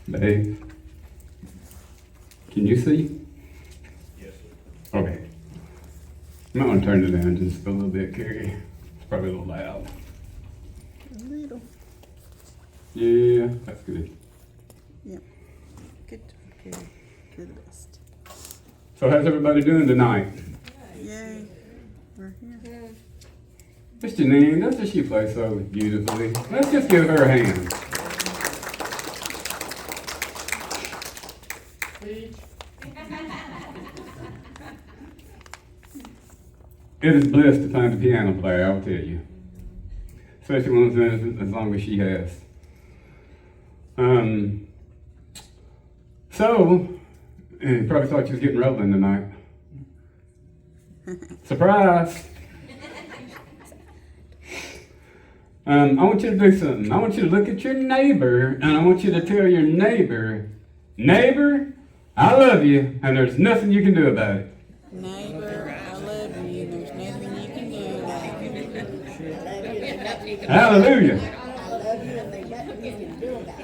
Babe, can you see? Yes, sir. Okay. I might want to turn it down just a little bit, Carrie. It's probably a little loud. A little. Yeah, that's good. Yep. Good. Good. You're the best. So how's everybody doing tonight? Yay. We're here. Miss Janine, doesn't she play so beautifully? Let's just give her a hand. It is blessed to find a piano player, I'll tell you. Especially one that's been as long as she has. You probably thought you was getting rolling tonight. Surprise! I want you to do something. I want you to look at your neighbor, and I want you to tell your neighbor, neighbor, I love you, and there's nothing you can do about it. Neighbor, I love you. There's nothing you can do about it. Hallelujah. I love you and there's nothing you can do about it.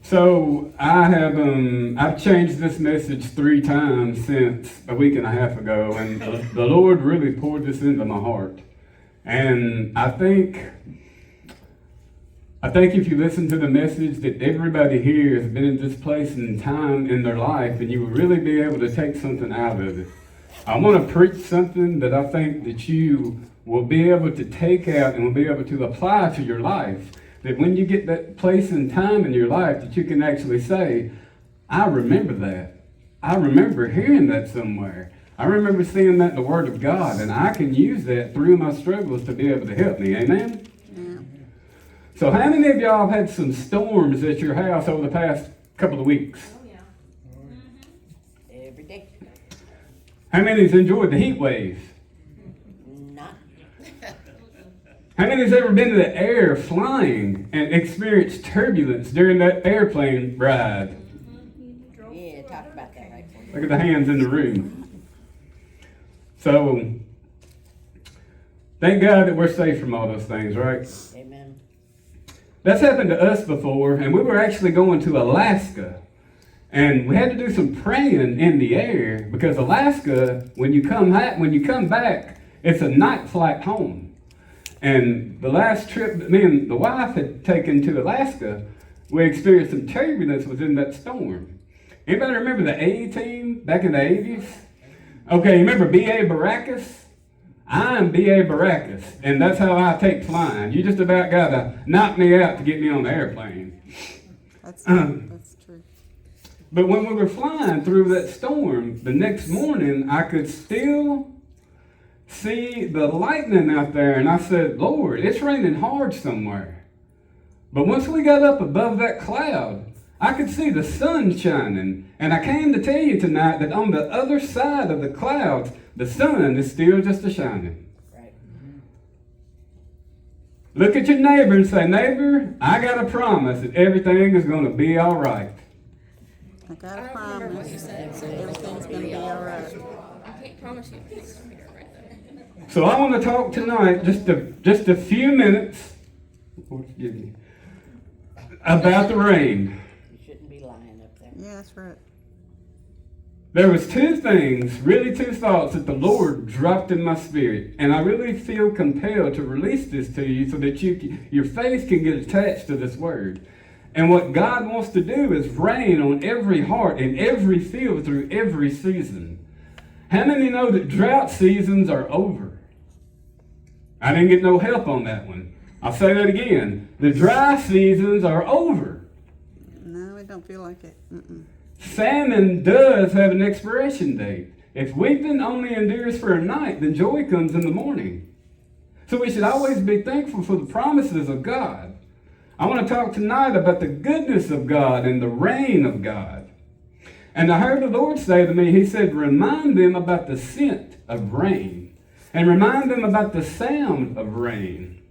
So I've changed this message 3 times since a week and a half ago, and the Lord really poured this into my heart. And I think if you listen to the message, that everybody here has been in this place and time in their life, and you will really be able to take something out of it. I want to preach something that I think that you will be able to take out and will be able to apply to your life. That when you get that place and time in your life, that you can actually say, I remember that. I remember hearing that somewhere. I remember seeing that in the Word of God, and I can use that through my struggles to be able to help me. Amen? Yeah. So how many of y'all have had some storms at your house over the past couple of weeks? Oh, yeah. Every day. How many's enjoyed the heat wave? Not. How many's ever been to the air flying and experienced turbulence during that airplane ride? Yeah, talk about that right there. Look at the hands in the room. So, thank God that we're safe from all those things, right? Amen. That's happened to us before, and we were actually going to Alaska. And we had to do some praying in the air because Alaska, when you come back, it's a night flight home. And the last trip that me and the wife had taken to Alaska, we experienced some turbulence within that storm. Anybody remember the A team back in the 80s? Okay, you remember B.A. Baracus? I'm B.A. Baracus, and that's how I take flying. You just about got to knock me out to get me on the airplane. That's true. But when we were flying through that storm, the next morning, I could still see the lightning out there, and I said, Lord, it's raining hard somewhere. But once we got up above that cloud, I could see the sun shining, and I came to tell you tonight that on the other side of the clouds, the sun is still just a shining. Right. Look at your neighbor and say, neighbor, I got a promise that everything is going to be all right. I got a I don't remember what promise you said, that so everything's going to be all right. I can't promise you things to be right though. So I want to talk tonight, just a few minutes, forgive me, about the rain. You shouldn't be lying up there. Yeah, that's right. There was 2 things, really 2 thoughts that the Lord dropped in my spirit, and I really feel compelled to release this to you so that your faith can get attached to this word. And what God wants to do is rain on every heart in every field through every season. How many know that drought seasons are over? I didn't get no help on that one. I'll say that again. The dry seasons are over. No, it don't feel like it. Mm-mm. Salmon does have an expiration date. If weeping only endures for a night, then joy comes in the morning. So we should always be thankful for the promises of God. I want to talk tonight about the goodness of God and the reign of God. And I heard the Lord say to me, He said, remind them about the scent of rain and remind them about the sound of rain.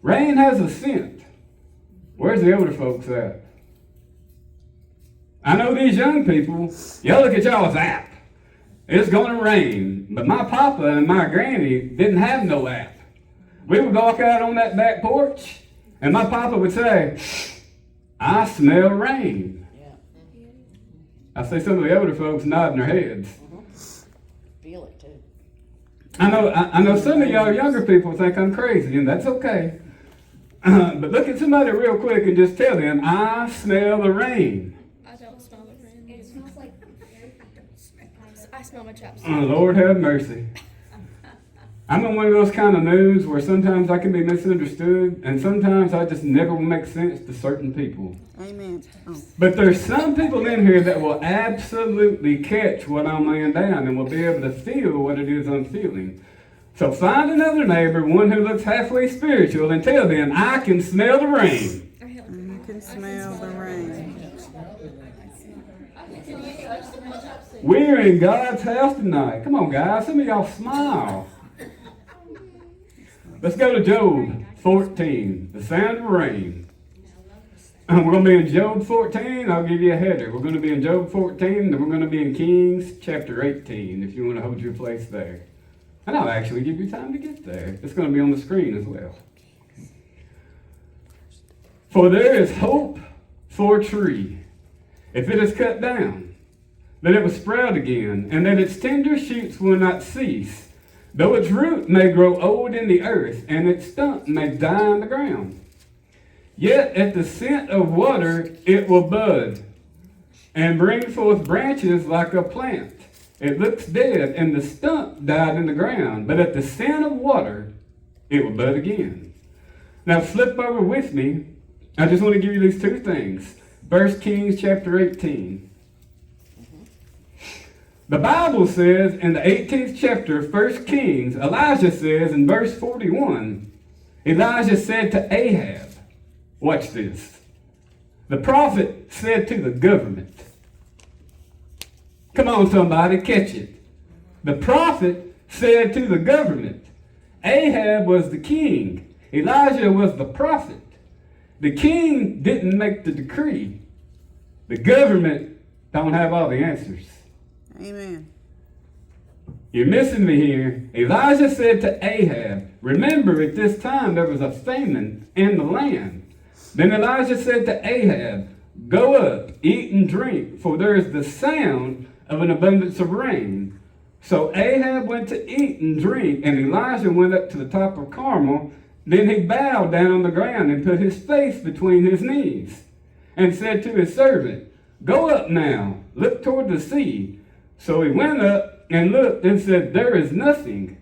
Rain has a scent. Where's the older folks at? I know these young people, y'all look at y'all's app. It's going to rain. But my papa and my granny didn't have no app. We would walk out on that back porch, And my papa would say, I smell rain. Yeah. I see some of the older folks nodding their heads. Feel it too. I know some of y'all younger people think I'm crazy, and that's okay. But look at somebody real quick and just tell them, I smell the rain. I don't smell the rain. It smells like. I smell my chops. Oh, Lord have mercy. I'm in one of those kind of moods where sometimes I can be misunderstood, and sometimes I just never will make sense to certain people. Amen. Oh. But there's some people in here that will absolutely catch what I'm laying down and will be able to feel what it is I'm feeling. So find another neighbor, one who looks halfway spiritual, and tell them, I can smell the rain. You can smell the rain. We're in God's house tonight. Come on, guys. Some of y'all smile. Let's go to Job 14, the sound of rain. We're going to be in Job 14. I'll give you a header. We're going to be in Job 14, then we're going to be in Kings chapter 18, if you want to hold your place there. And I'll actually give you time to get there. It's going to be on the screen as well. For there is hope for a tree, if it is cut down, that it will sprout again, and that its tender shoots will not cease. Though its root may grow old in the earth, and its stump may die in the ground. Yet at the scent of water it will bud, and bring forth branches like a plant. It looks dead, and the stump died in the ground, but at the scent of water it will bud again. Now flip over with me. I just want to give you these two things. 1 Kings chapter 18. The Bible says in the 18th chapter of 1 Kings, Elijah says in verse 41, Elijah said to Ahab, watch this, the prophet said to the government, come on somebody, catch it. The prophet said to the government, Ahab was the king, Elijah was the prophet. The king didn't make the decree. The government don't have all the answers. Amen. You're missing me here. Elijah said to Ahab, remember at this time there was a famine in the land. Then Elijah said to Ahab, go up, eat and drink, for there is the sound of an abundance of rain. So Ahab went to eat and drink, and Elijah went up to the top of Carmel. Then he bowed down on the ground and put his face between his knees and said to his servant, go up now, look toward the sea. So he went up and looked and said, there is nothing.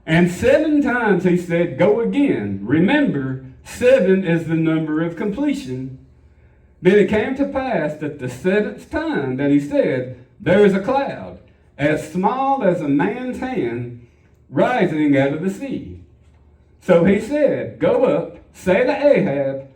And 7 times he said, go again. Remember, 7 is the number of completion. Then it came to pass that the 7th time that he said, there is a cloud, as small as a man's hand, rising out of the sea. So he said, go up, say to Ahab,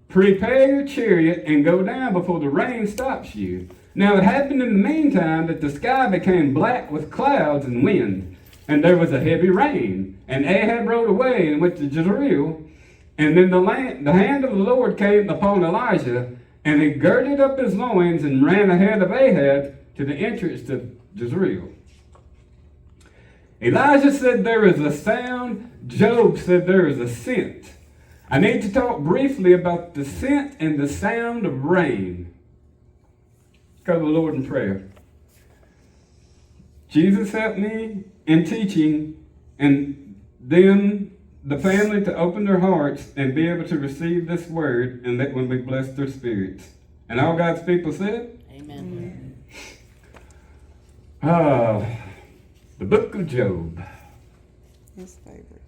prepare your chariot and go down before the rain stops you. Now it happened in the meantime that the sky became black with clouds and wind, and there was a heavy rain. And Ahab rode away and went to Jezreel. And then the hand of the Lord came upon Elijah, and he girded up his loins and ran ahead of Ahab to the entrance to Jezreel. Elijah said there is a sound. Job said there is a scent. I need to talk briefly about the scent and the sound of rain. Go to the Lord in prayer. Jesus helped me in teaching, and then the family to open their hearts and be able to receive this word, and that when we bless their spirits. And all God's people said? Amen. The book of Job. His favorite.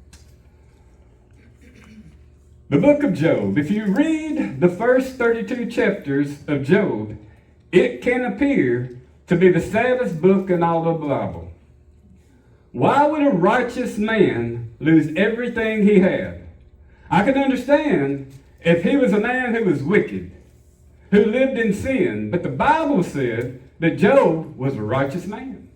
The book of Job. If you read the first 32 chapters of Job, it can appear to be the saddest book in all the Bible. Why would a righteous man lose everything he had? I can understand if he was a man who was wicked, who lived in sin, but the Bible said that Job was a righteous man.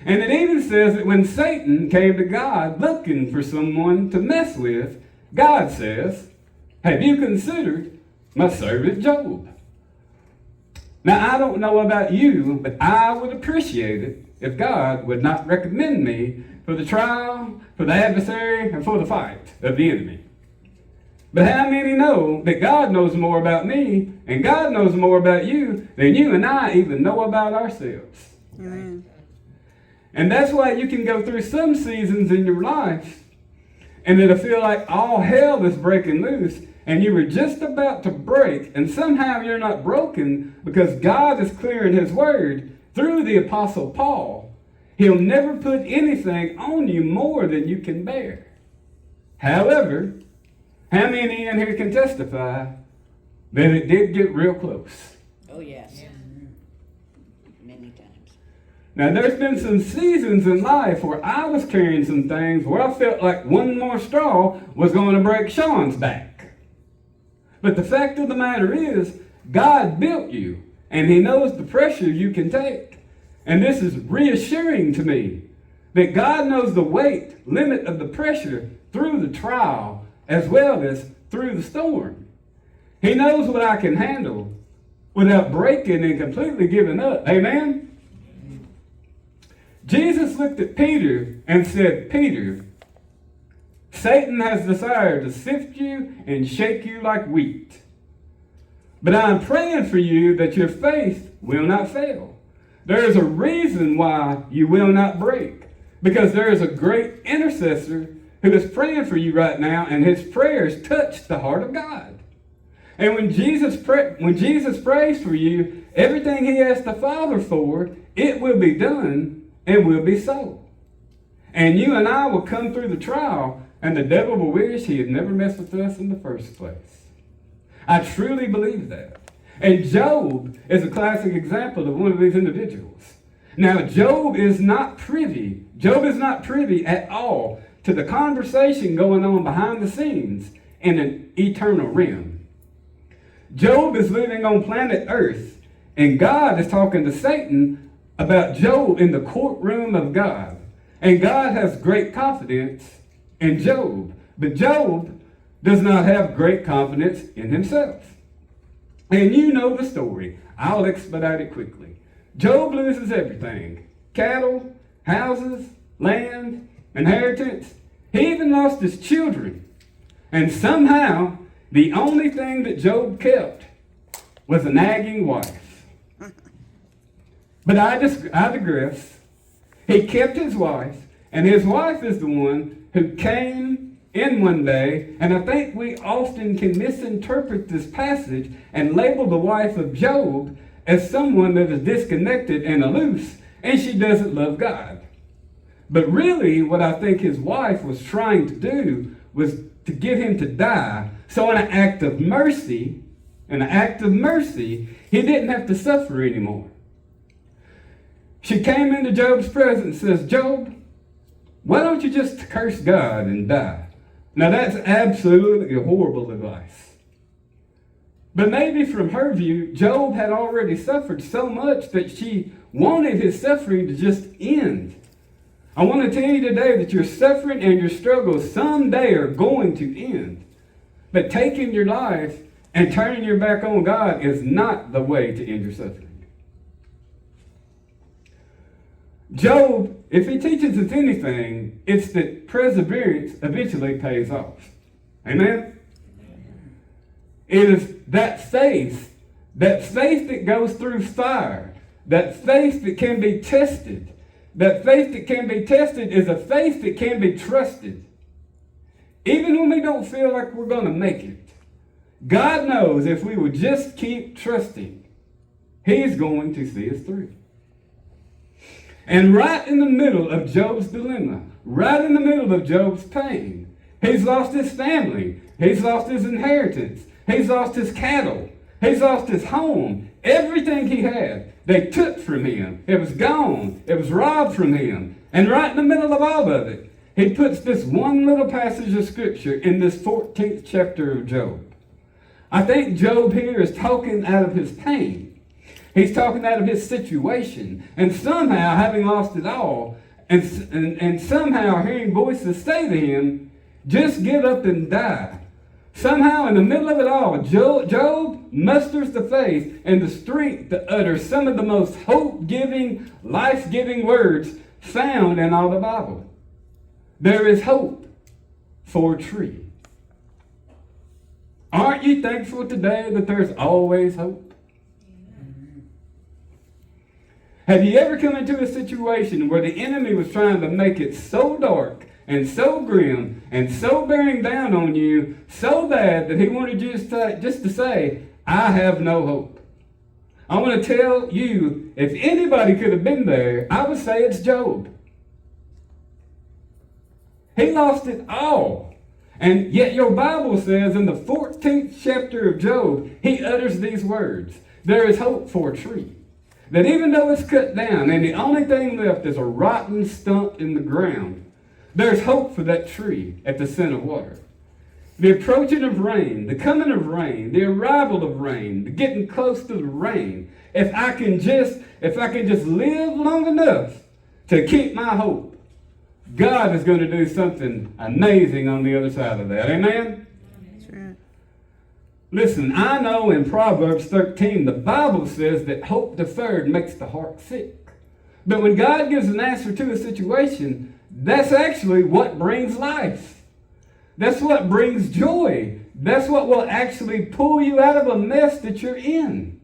And it even says that when Satan came to God looking for someone to mess with, God says, have you considered my servant Job? Now, I don't know about you, but I would appreciate it if God would not recommend me for the trial, for the adversary, and for the fight of the enemy. But how many know that God knows more about me and God knows more about you than you and I even know about ourselves? Amen. And that's why you can go through some seasons in your life and it'll feel like all hell is breaking loose and you were just about to break and somehow you're not broken because God is clear in his word through the Apostle Paul. He'll never put anything on you more than you can bear. However, how many in here can testify that it did get real close? Oh, yes. Many times. Now, there's been some seasons in life where I was carrying some things where I felt like one more straw was going to break Sean's back. But the fact of the matter is, God built you, and he knows the pressure you can take. And this is reassuring to me that God knows the weight limit of the pressure through the trial as well as through the storm. He knows what I can handle without breaking and completely giving up. Amen? Jesus looked at Peter and said, Peter, Satan has desired to sift you and shake you like wheat. But I'm praying for you that your faith will not fail. There is a reason why you will not break. Because there is a great intercessor who is praying for you right now, and his prayers touch the heart of God. And when Jesus prays for you, everything he asks the Father for, it will be done and will be so. And you and I will come through the trial, and the devil will wish he had never messed with us in the first place. I truly believe that. And Job is a classic example of one of these individuals. Now, Job is not privy at all to the conversation going on behind the scenes in an eternal realm. Job is living on planet Earth, and God is talking to Satan about Job in the courtroom of God. And God has great confidence in Job, but Job does not have great confidence in himself. And you know the story. I'll expedite it quickly. Job loses everything: cattle, houses, land, inheritance. He even lost his children. And somehow, the only thing that Job kept was a nagging wife. But I digress. He kept his wife, and his wife is the one who came in one day, and I think we often can misinterpret this passage and label the wife of Job as someone that is disconnected and aloof, and she doesn't love God. But really, what I think his wife was trying to do was to get him to die. So in an act of mercy, he didn't have to suffer anymore. She came into Job's presence and says, Job, why don't you just curse God and die? Now that's absolutely horrible advice. But maybe from her view, Job had already suffered so much that she wanted his suffering to just end. I want to tell you today that your suffering and your struggles someday are going to end. But taking your life and turning your back on God is not the way to end your suffering. Job, if he teaches us anything, it's that perseverance eventually pays off. Amen? It is that faith that goes through fire, that faith that can be tested. That faith that can be tested is a faith that can be trusted. Even when we don't feel like we're going to make it, God knows if we would just keep trusting, he's going to see us through. And right in the middle of Job's dilemma, right in the middle of Job's pain, he's lost his family, he's lost his inheritance, he's lost his cattle, he's lost his home, everything he had. They took from him. It was gone. It was robbed from him. And right in the middle of all of it, he puts this one little passage of scripture in this 14th chapter of Job. I think Job here is talking out of his pain. He's talking out of his situation. And somehow, having lost it all, and somehow hearing voices say to him, just get up and die. Somehow, in the middle of it all, Job musters the faith and the strength to utter some of the most hope-giving, life-giving words found in all the Bible. There is hope for a tree. Aren't you thankful today that there's always hope? Have you ever come into a situation where the enemy was trying to make it so dark and so grim and so bearing down on you so bad that he wanted you just to say, I have no hope? I want to tell you, if anybody could have been there, I would say it's Job. He lost it all. And yet your Bible says in the 14th chapter of Job, he utters these words. There is hope for a tree. That even though it's cut down and the only thing left is a rotten stump in the ground, there's hope for that tree at the scent of water. The approaching of rain, the coming of rain, the arrival of rain, the getting close to the rain. If I can just live long enough to keep my hope, God is going to do something amazing on the other side of that. Amen? That's right. Listen, I know in Proverbs 13, the Bible says that hope deferred makes the heart sick. But when God gives an answer to a situation, that's actually what brings life. That's what brings joy. That's what will actually pull you out of a mess that you're in.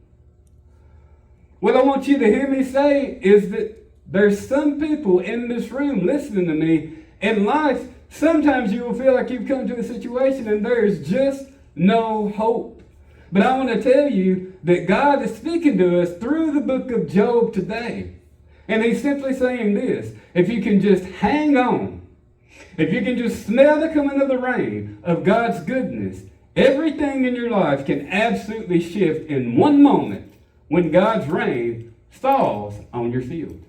What I want you to hear me say is that there's some people in this room listening to me. In life, sometimes you will feel like you've come to a situation and there is just no hope. But I want to tell you that God is speaking to us through the book of Job today. And he's simply saying this: if you can just hang on, if you can just smell the coming of the rain of God's goodness, everything in your life can absolutely shift in one moment when God's rain falls on your field.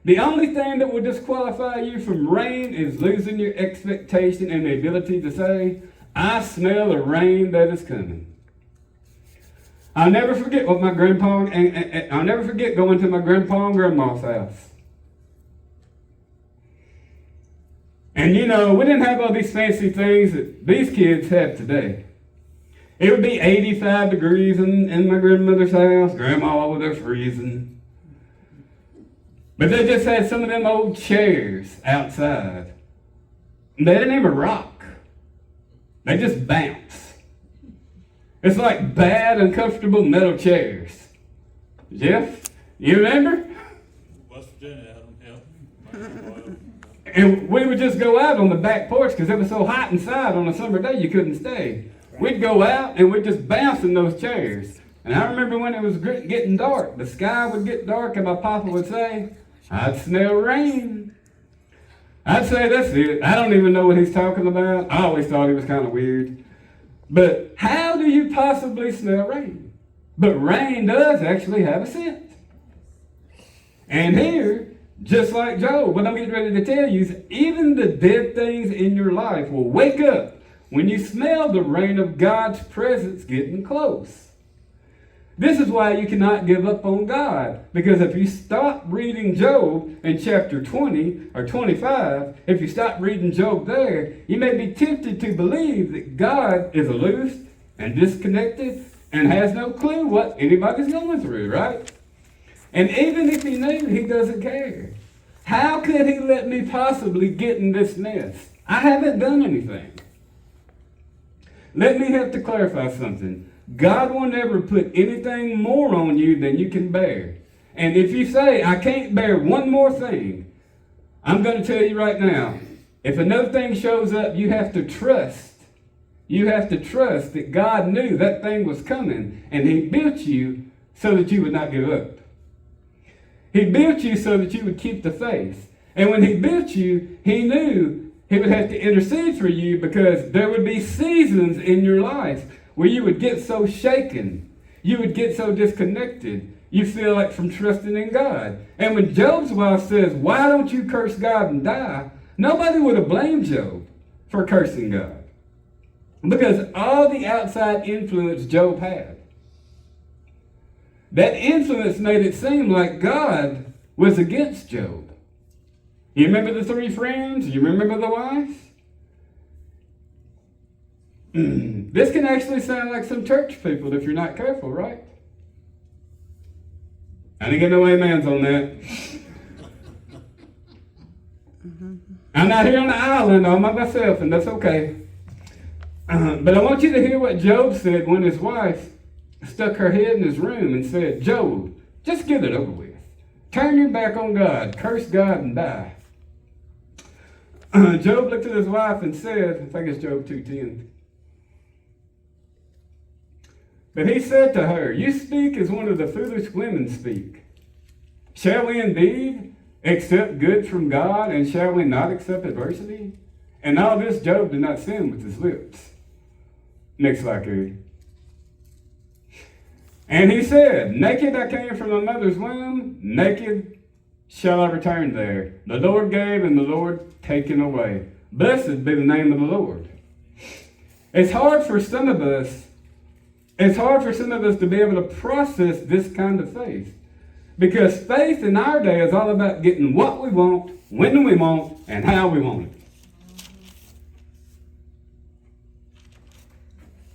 The only thing that will disqualify you from rain is losing your expectation and the ability to say, I smell the rain that is coming. I'll never forget going to my grandpa and grandma's house. And we didn't have all these fancy things that these kids have today. It would be 85 degrees in my grandmother's house. Grandma over there freezing. But they just had some of them old chairs outside. And they didn't even rock. They just bounce. It's like bad, uncomfortable metal chairs. Jeff, you remember? West Virginia had them, yeah. And we would just go out on the back porch because it was so hot inside on a summer day you couldn't stay. We'd go out and we'd just bounce in those chairs. And I remember when it was getting dark, the sky would get dark and my papa would say, I'd smell rain. I'd say, that's it. I don't even know what he's talking about. I always thought he was kind of weird. But how do you possibly smell rain? But rain does actually have a scent. And here, just like Job, what I'm getting ready to tell you is even the dead things in your life will wake up when you smell the rain of God's presence getting close. This is why you cannot give up on God. Because if you stop reading Job in chapter 20 or 25, if you stop reading Job there, you may be tempted to believe that God is aloof and disconnected and has no clue what anybody's going through, right? And even if he knew, he doesn't care. How could he let me possibly get in this mess? I haven't done anything. Let me have to clarify something. God will never put anything more on you than you can bear. And if you say, I can't bear one more thing, I'm going to tell you right now, if another thing shows up, you have to trust. You have to trust that God knew that thing was coming, and he built you so that you would not give up. He built you so that you would keep the faith. And when he built you, he knew he would have to intercede for you because there would be seasons in your life where you would get so shaken, you would get so disconnected, you feel like from trusting in God. And when Job's wife says, why don't you curse God and die? Nobody would have blamed Job for cursing God. Because all the outside influence Job had. That influence made it seem like God was against Job. You remember the three friends? You remember the wife? This can actually sound like some church people if you're not careful, right? I didn't get no amens on that. I'm not here on the island all by myself, and that's okay. But I want you to hear what Job said when his wife stuck her head in his room and said, Job, just get it over with. Turn your back on God, curse God, and die. Job looked at his wife and said, I think it's Job 2:10. But he said to her, you speak as one of the foolish women speak. Shall we indeed accept good from God, and shall we not accept adversity? And all this Job did not sin with his lips. Next slide, Carrie. And he said, naked I came from my mother's womb, naked shall I return there. The Lord gave, and the Lord taken away. Blessed be the name of the Lord. It's hard for some of us to be able to process this kind of faith. Because faith in our day is all about getting what we want, when we want, and how we want it.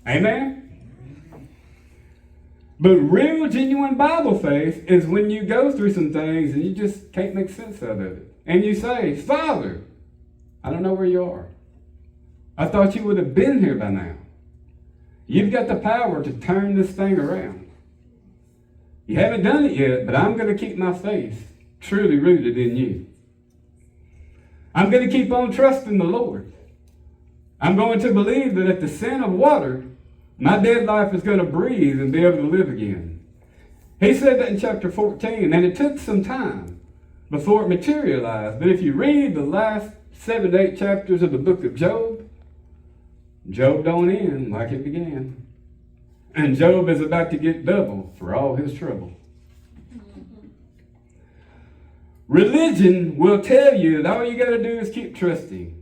Amen? But real, genuine Bible faith is when you go through some things and you just can't make sense out of it. And you say, Father, I don't know where you are. I thought you would have been here by now. You've got the power to turn this thing around. You haven't done it yet, but I'm going to keep my faith truly rooted in you. I'm going to keep on trusting the Lord. I'm going to believe that at the scent of water, my dead life is going to breathe and be able to live again. He said that in chapter 14, and it took some time before it materialized. But if you read the last 7 to 8 chapters of the book of Job, Job don't end like it began. And Job is about to get double for all his trouble. Religion will tell you that all you got to do is keep trusting.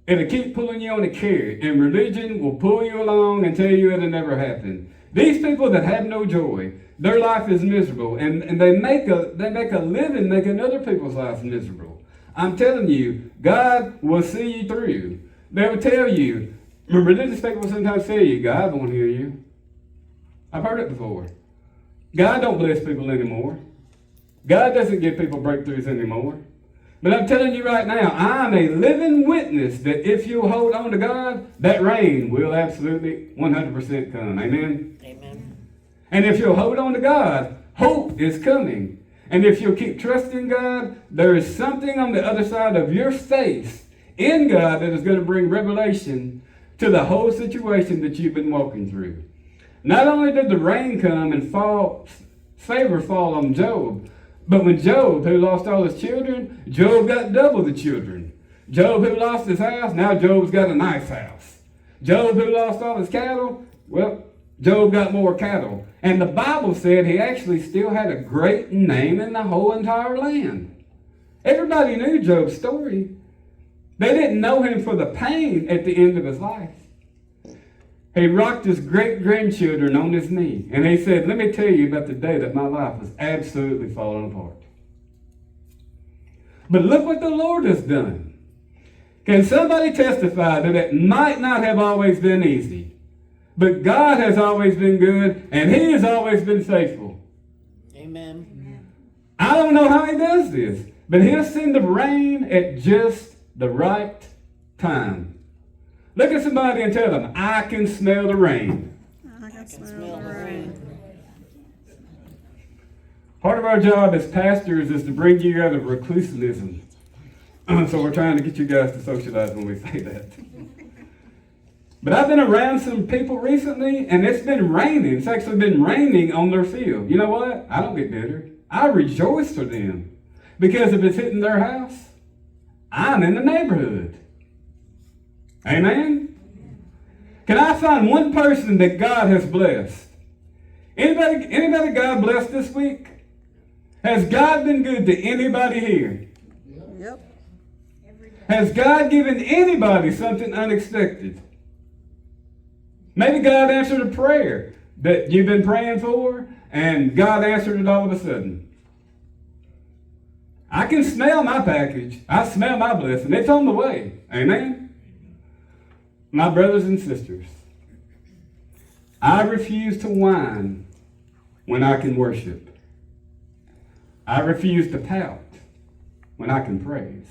It'll keep pulling you on a carrot, and religion will pull you along and tell you it'll never happen. These people that have no joy, their life is miserable, and they make a living making other people's lives miserable. I'm telling you, God will see you through. They will tell you, religious people will sometimes tell you, God won't hear you. I've heard it before. God don't bless people anymore. God doesn't give people breakthroughs anymore. But I'm telling you right now, I'm a living witness that if you hold on to God, that rain will absolutely 100% come. Amen? Amen. And if you'll hold on to God, hope is coming. And if you'll keep trusting God, there is something on the other side of your faith in God that is going to bring revelation to the whole situation that you've been walking through. Not only did the rain come and favor fall on Job, but when Job, who lost all his children, Job got double the children. Job, who lost his house, now Job's got a nice house. Job, who lost all his cattle, well, Job got more cattle. And the Bible said he actually still had a great name in the whole entire land. Everybody knew Job's story. They didn't know him for the pain at the end of his life. He rocked his great-grandchildren on his knee. And he said, let me tell you about the day that my life was absolutely falling apart. But look what the Lord has done. Can somebody testify that it might not have always been easy, but God has always been good, and he has always been faithful? Amen. I don't know how he does this, but he'll send the rain at just the right time. Look at somebody and tell them, I can smell the rain. I can smell the rain. Part of our job as pastors is to bring you out of reclusivism. So we're trying to get you guys to socialize when we say that. But I've been around some people recently, and it's been raining. It's actually been raining on their field. You know what? I don't get bitter. I rejoice for them. Because if it's hitting their house, I'm in the neighborhood. Amen? Can I find one person that God has blessed? Anybody God blessed this week? Has God been good to anybody here? Yep. Has God given anybody something unexpected? Maybe God answered a prayer that you've been praying for, and God answered it all of a sudden. I can smell my package. I smell my blessing. It's on the way. Amen? My brothers and sisters, I refuse to whine when I can worship. I refuse to pout when I can praise.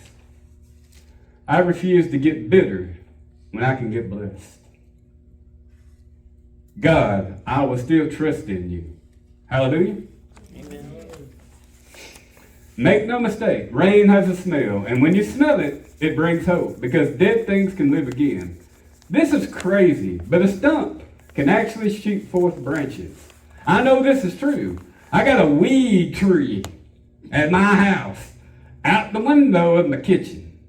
I refuse to get bitter when I can get blessed. God, I will still trust in you. Hallelujah. Amen. Make no mistake, rain has a smell, and when you smell it, it brings hope, because dead things can live again. This is crazy, but a stump can actually shoot forth branches. I know this is true. I got a weed tree at my house, out the window of my kitchen.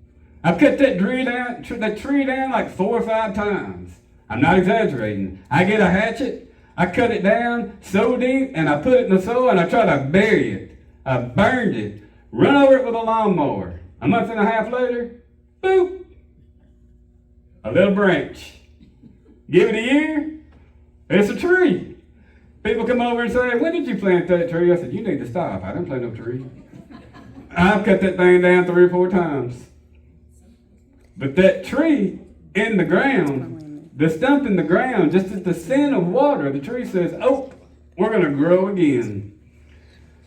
I've cut that tree down like 4 or 5 times. I'm not exaggerating. I get a hatchet, I cut it down so deep, and I put it in the soil, and I try to bury it. I burned it, run over it with a lawnmower. A month and a half later, boop, a little branch. Give it a year, it's a tree. People come over and say, when did you plant that tree? I said, you need to stop. I didn't plant no tree. I've cut that thing down 3 or 4 times. But that tree in the ground, the stump in the ground, just at the scent of water, the tree says, oh, we're going to grow again.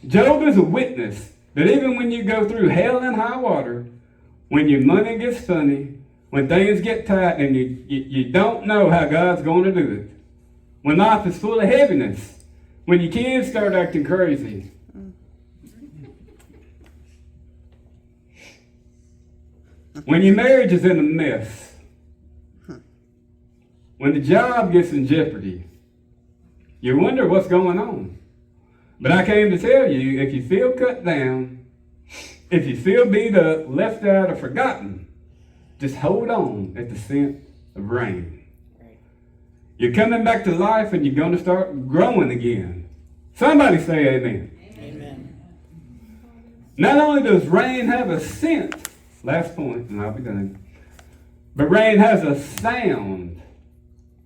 Job is a witness that even when you go through hell and high water, when your money gets funny, when things get tight and you don't know how God's going to do it, when life is full of heaviness, when your kids start acting crazy, when your marriage is in a mess, when the job gets in jeopardy, you wonder what's going on. But I came to tell you, if you feel cut down, if you feel beat up, left out, or forgotten, just hold on at the scent of rain. You're coming back to life and you're going to start growing again. Somebody say amen. Amen. Not only does rain have a scent, last point, and I'll be done, but rain has a sound.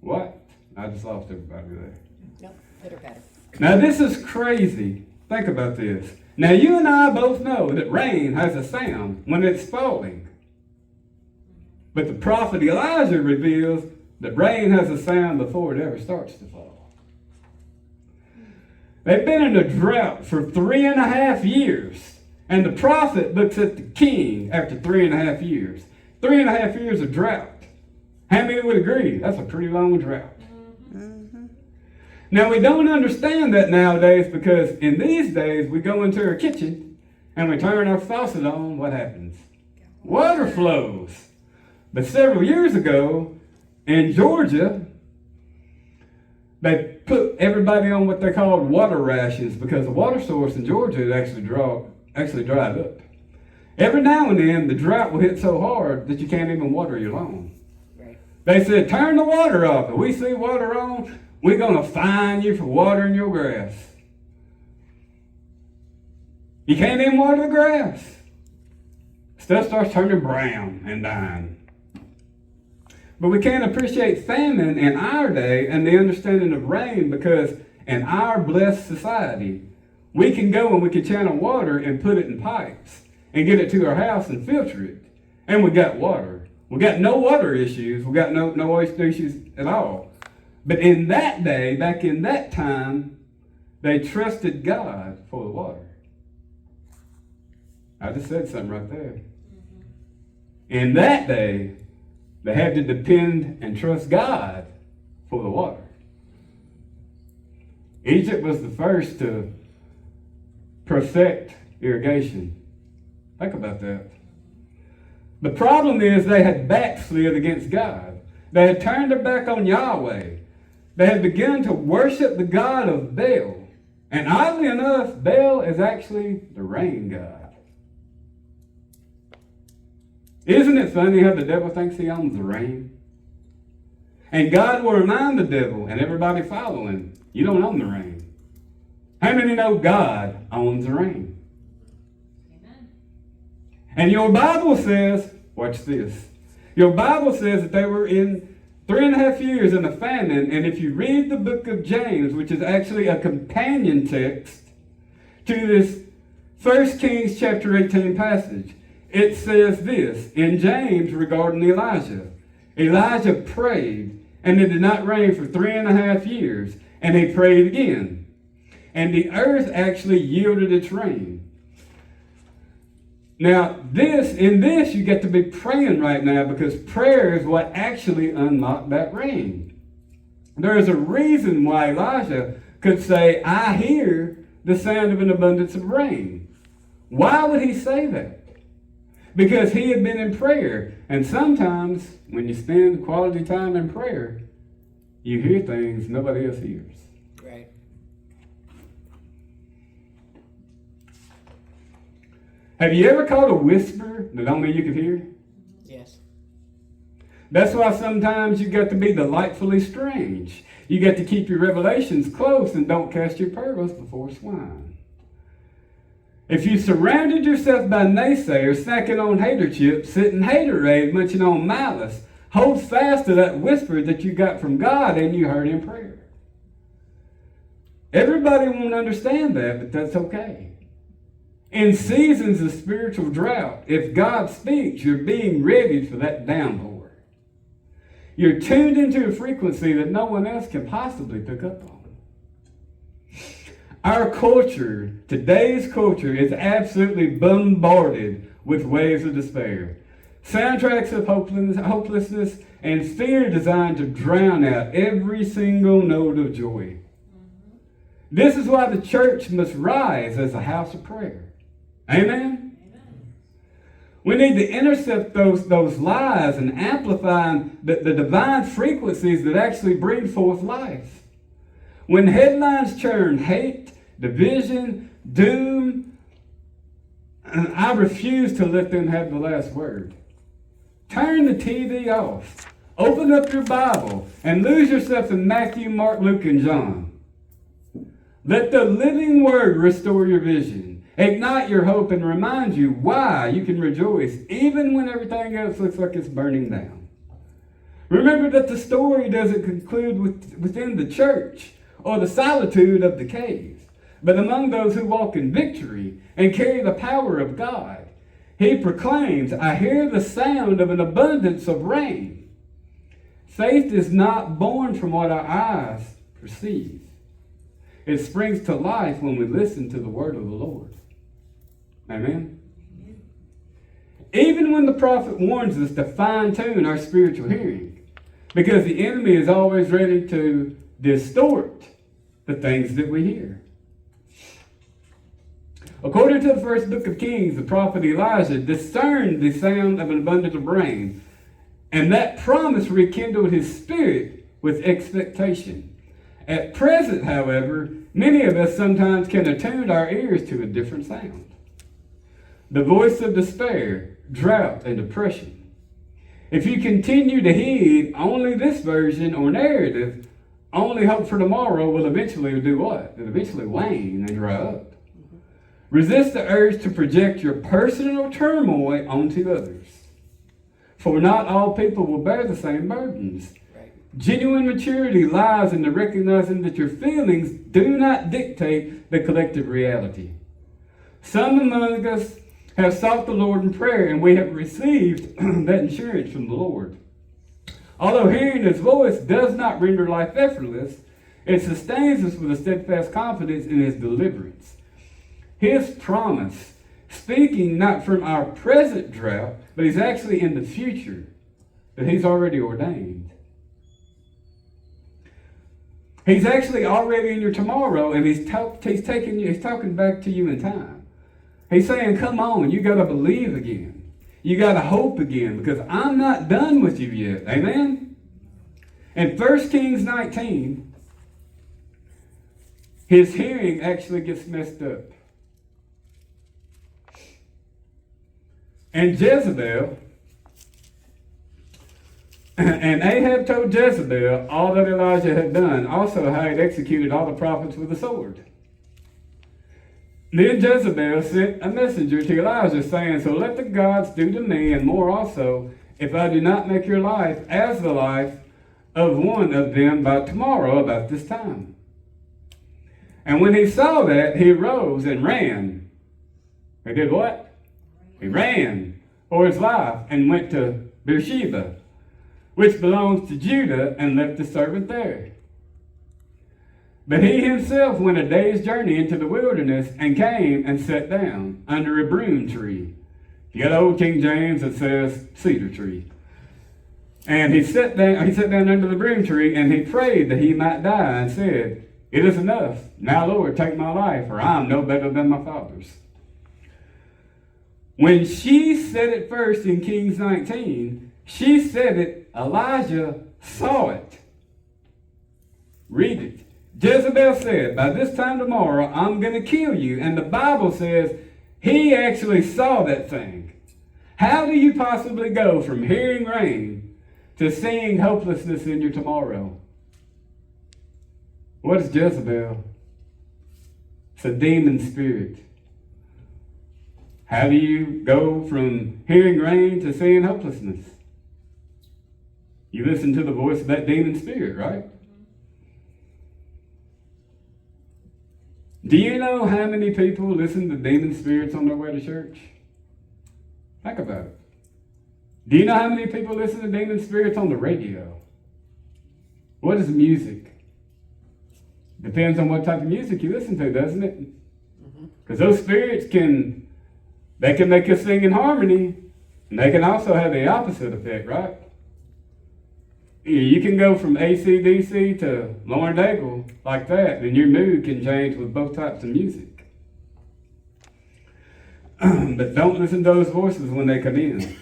What? I just lost everybody there. Nope, better, better. Now this is crazy. Think about this. Now you and I both know that rain has a sound when it's falling. But the prophet Elijah reveals that rain has a sound before it ever starts to fall. They've been in a drought for 3.5 years. And the prophet looks at the king after 3.5 years. 3.5 years of drought. How many would agree? That's a pretty long drought. Now, we don't understand that nowadays because in these days, we go into our kitchen and we turn our faucet on. What happens? Water flows. But several years ago, in Georgia, they put everybody on what they called water rations because the water source in Georgia actually dried up. Every now and then, the drought will hit so hard that you can't even water your lawn. Right. They said, turn the water off. If we see water on, we're going to fine you for watering your grass. You can't even water the grass. Stuff starts turning brown and dying. But we can't appreciate famine in our day and the understanding of rain because in our blessed society, we can go and we can channel water and put it in pipes and get it to our house and filter it. And we got water. We got no water issues. We got no issues at all. But in that day, back in that time, they trusted God for the water. I just said something right there. In that day, they had to depend and trust God for the water. Egypt was the first to perfect irrigation. Think about that. The problem is they had backslid against God. They had turned their back on Yahweh. They had begun to worship the god of Baal. And oddly enough, Baal is actually the rain god. Isn't it funny how the devil thinks he owns the rain? And God will remind the devil and everybody following, you don't own the rain. How many know God owns the rain? Amen. And your Bible says, watch this. Your Bible says that they were in 3.5 years in a famine, and if you read the book of James, which is actually a companion text to this 1 Kings chapter 18 passage, it says this in James regarding Elijah. Elijah prayed, and it did not rain for 3.5 years, and he prayed again. And the earth actually yielded its rain. Now, in this, you get to be praying right now because prayer is what actually unlocked that rain. There is a reason why Elijah could say, I hear the sound of an abundance of rain. Why would he say that? Because he had been in prayer. And sometimes when you spend quality time in prayer, you hear things nobody else hears. Right. Have you ever caught a whisper that only you could hear? Yes. That's why sometimes you got to be delightfully strange. You got to keep your revelations close and don't cast your pearls before swine. If you surrounded yourself by naysayers, snacking on hater chips, sitting haterade, munching on malice, hold fast to that whisper that you got from God and you heard in prayer. Everybody won't understand that, but that's okay. In seasons of spiritual drought, if God speaks, you're being ready for that downpour. You're tuned into a frequency that no one else can possibly pick up on. Our culture, today's culture, is absolutely bombarded with waves of despair. Soundtracks of hopelessness and fear designed to drown out every single note of joy. This is why the church must rise as a house of prayer. Amen? We need to intercept those lies and amplify the divine frequencies that actually bring forth life. When headlines churn hate, division, doom, I refuse to let them have the last word. Turn the TV off. Open up your Bible and lose yourself in Matthew, Mark, Luke, and John. Let the living word restore your vision, ignite your hope, and remind you why you can rejoice even when everything else looks like it's burning down. Remember that the story doesn't conclude within the church or the solitude of the cave, but among those who walk in victory and carry the power of God. He proclaims, I hear the sound of an abundance of rain. Faith is not born from what our eyes perceive. It springs to life when we listen to the word of the Lord. Amen? Even when the prophet warns us to fine-tune our spiritual hearing, because the enemy is always ready to distort the things that we hear. According to the first book of Kings, the prophet Elijah discerned the sound of an abundance of rain, and that promise rekindled his spirit with expectation. At present, however, many of us sometimes can attune our ears to a different sound. The voice of despair, drought, and depression. If you continue to heed only this version or narrative, only hope for tomorrow will eventually do what? It'll eventually wane and dry up. Resist the urge to project your personal turmoil onto others. For not all people will bear the same burdens. Right. Genuine maturity lies in the recognizing that your feelings do not dictate the collective reality. Some among us have sought the Lord in prayer, and we have received that assurance from the Lord. Although hearing his voice does not render life effortless, it sustains us with a steadfast confidence in his deliverance. His promise, speaking not from our present drought, but he's actually in the future that he's already ordained. He's actually already in your tomorrow, and he's talking back to you in time. He's saying, come on, you got to believe again. You got to hope again, because I'm not done with you yet. Amen? In 1 Kings 19, his hearing actually gets messed up. And Jezebel, and Ahab told Jezebel all that Elijah had done, also how he had executed all the prophets with a sword. Then Jezebel sent a messenger to Elijah, saying, so let the gods do to me, and more also, if I do not make your life as the life of one of them by tomorrow about this time. And when he saw that, he arose and ran. He did what? He ran for his life and went to Beersheba, which belongs to Judah, and left his servant there. But he himself went a day's journey into the wilderness and came and sat down under a broom tree. You got old King James that says cedar tree. And he sat down under the broom tree, and he prayed that he might die, and said, "It is enough. Now, Lord, take my life, for I am no better than my fathers." When she said it first in Kings 19, she said it, Elijah saw it. Read it. Jezebel said, "By this time tomorrow, I'm going to kill you." And the Bible says he actually saw that thing. How do you possibly go from hearing rain to seeing hopelessness in your tomorrow? What is Jezebel? It's a demon spirit. How do you go from hearing rain to seeing hopelessness? You listen to the voice of that demon spirit, right? Do you know how many people listen to demon spirits on their way to church? Think about it. Do you know how many people listen to demon spirits on the radio? What is music? Depends on what type of music you listen to, doesn't it? Because those spirits can make us sing in harmony, and they can also have the opposite effect, right? You can go from AC/DC to Lauren Daigle like that, and your mood can change with both types of music. But don't listen to those voices when they come in.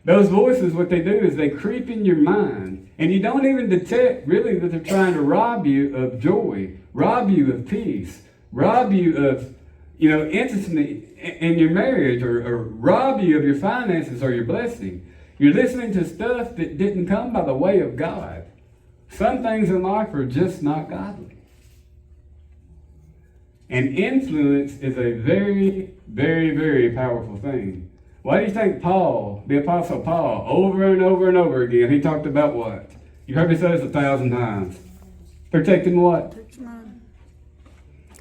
Those voices, what they do is they creep in your mind, and you don't even detect really that they're trying to rob you of joy, rob you of peace, rob you of, intimacy in your marriage, or rob you of your finances or your blessing. You're listening to stuff that didn't come by the way of God. Some things in life are just not godly. And influence is a very, very, very powerful thing. Why do you think Paul, the Apostle Paul, over and over and over again, he talked about what? You heard me say this 1,000 times. Protecting what? Protect your mind.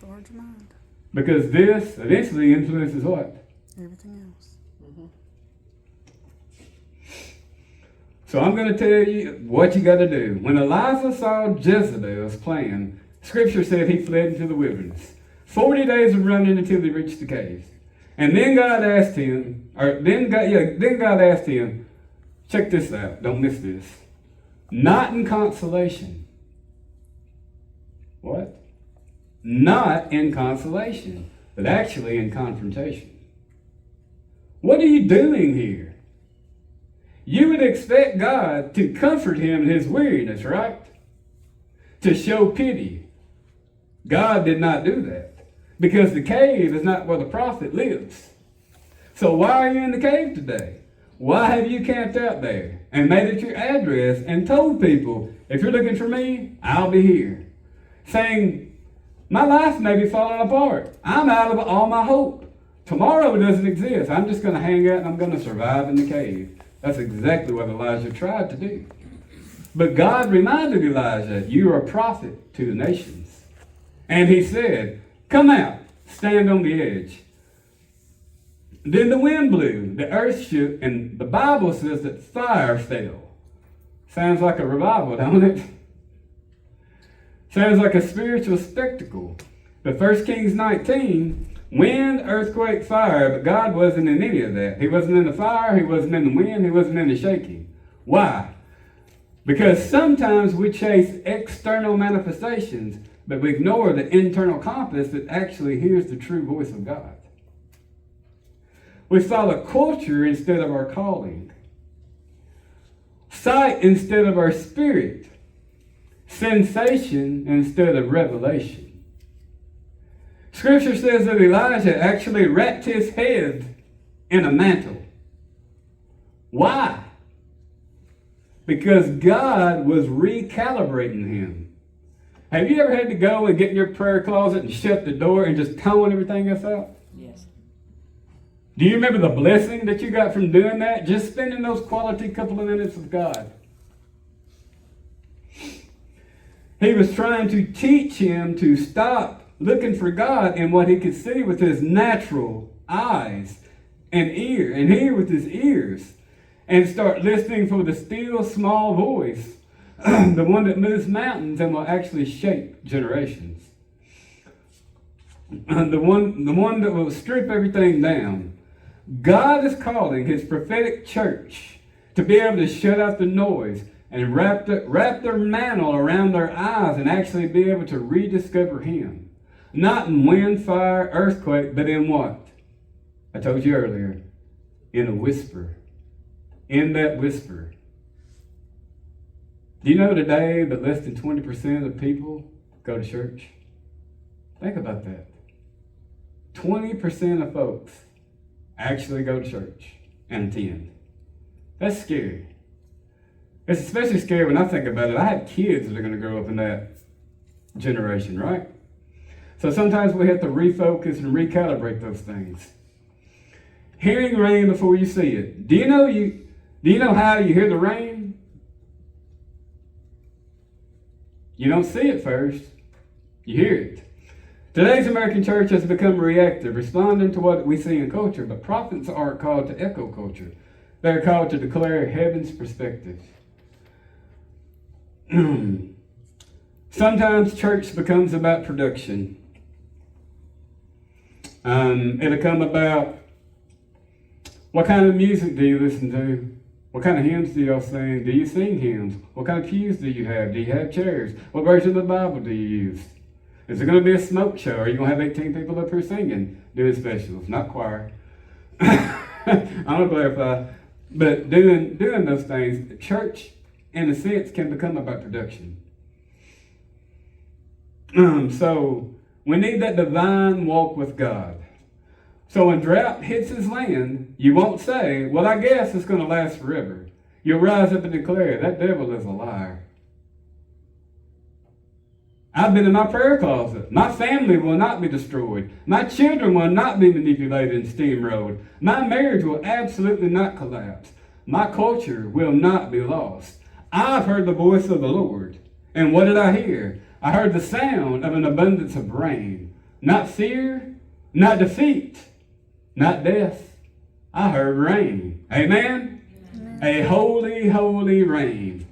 Guard your mind. Because this eventually influences what? Everything else. So I'm going to tell you what you got to do. When Elijah saw Jezebel's plan, Scripture said he fled into the wilderness. 40 days of running until he reached the cave. And then God asked him, check this out, don't miss this. Not in consolation. What? Not in consolation, but actually in confrontation. What are you doing here? You would expect God to comfort him in his weariness, right? To show pity. God did not do that, because the cave is not where the prophet lives. So why are you in the cave today? Why have you camped out there and made it your address and told people, if you're looking for me, I'll be here? Saying, my life may be falling apart. I'm out of all my hope. Tomorrow doesn't exist. I'm just going to hang out and I'm going to survive in the cave. That's exactly what Elijah tried to do. But God reminded Elijah, you are a prophet to the nations. And he said, come out, stand on the edge. Then the wind blew, the earth shook, and the Bible says that fire fell. Sounds like a revival, don't it? Sounds like a spiritual spectacle. But 1 Kings 19, wind, earthquake, fire, but God wasn't in any of that. He wasn't in the fire, he wasn't in the wind, he wasn't in the shaking. Why? Because sometimes we chase external manifestations, but we ignore the internal compass that actually hears the true voice of God. We follow culture instead of our calling. Sight instead of our spirit. Sensation instead of revelation. Scripture says that Elijah actually wrapped his head in a mantle. Why? Because God was recalibrating him. Have you ever had to go and get in your prayer closet and shut the door and just tone everything else out? Yes. Do you remember the blessing that you got from doing that? Just spending those quality couple of minutes with God. He was trying to teach him to stop looking for God in what he could see with his natural eyes and hear with his ears, and start listening for the still small voice, the one that moves mountains and will actually shape generations. The one that will strip everything down. God is calling his prophetic church to be able to shut out the noise and wrap their mantle around their eyes and actually be able to rediscover Him. Not in wind, fire, earthquake, but in what? I told you earlier, in a whisper. In that whisper. Do you know today that less than 20% of people go to church? Think about that. 20% of folks actually go to church and attend. That's scary. It's especially scary when I think about it. I have kids that are going to grow up in that generation, right? So sometimes we have to refocus and recalibrate those things. Hearing rain before you see it. Do you know how you hear the rain? You don't see it first. You hear it. Today's American church has become reactive, responding to what we see in culture, but prophets aren't called to echo culture. They're called to declare heaven's perspective. Sometimes church becomes about production. It'll come about, what kind of music do you listen to? What kind of hymns do y'all sing? Do you sing hymns? What kind of pews do you have? Do you have chairs? What version of the Bible do you use? Is it going to be a smoke show? Are you going to have 18 people up here singing, doing specials, not choir? I don't clarify. But doing those things, church, in a sense, can become about production. So we need that divine walk with God. So when drought hits his land, you won't say, well, I guess it's going to last forever. You'll rise up and declare, that devil is a liar. I've been in my prayer closet. My family will not be destroyed. My children will not be manipulated and steamrolled. My marriage will absolutely not collapse. My culture will not be lost. I've heard the voice of the Lord. And what did I hear? I heard the sound of an abundance of rain. Not fear, not defeat, not death. I heard rain. Amen? Amen. A holy, holy rain.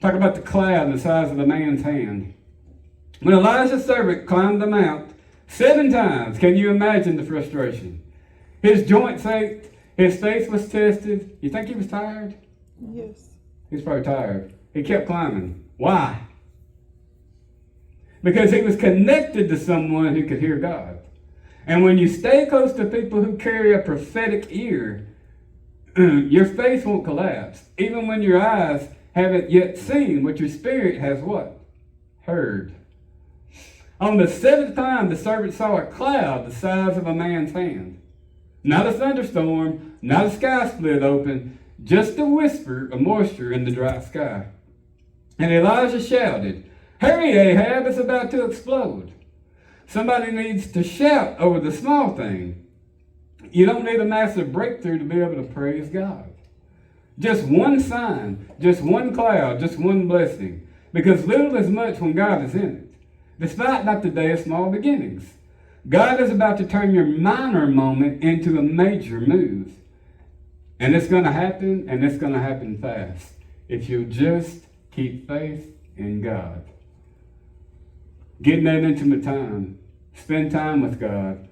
Talk about the cloud the size of a man's hand. When Elijah's servant climbed the mount 7 times, can you imagine the frustration? His joints ached. His faith was tested. You think he was tired? Yes. He's probably tired. He kept climbing. Why? Because he was connected to someone who could hear God. And when you stay close to people who carry a prophetic ear, your faith won't collapse. Even when your eyes haven't yet seen, what your spirit has what? Heard. On the 7th time, the servant saw a cloud the size of a man's hand. Not a thunderstorm, not a sky split open, just a whisper of moisture in the dry sky. And Elijah shouted, "Hurry, Ahab, it's about to explode." Somebody needs to shout over the small thing. You don't need a massive breakthrough to be able to praise God. Just one sign, just one cloud, just one blessing. Because little is much when God is in it. Despite not the day of small beginnings. God is about to turn your minor moment into a major move. And it's going to happen, and it's going to happen fast. If you'll just keep faith in God. Get that intimate time. Spend time with God.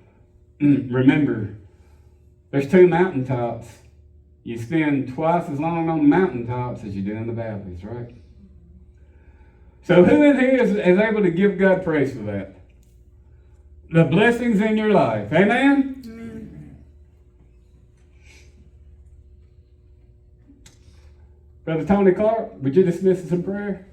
Remember, there's 2 mountaintops. You spend twice as long on the mountaintops as you do in the valleys, right? So who in here is able to give God praise for that? The blessings in your life. Amen? Amen. Brother Tony Clark, would you dismiss us in prayer?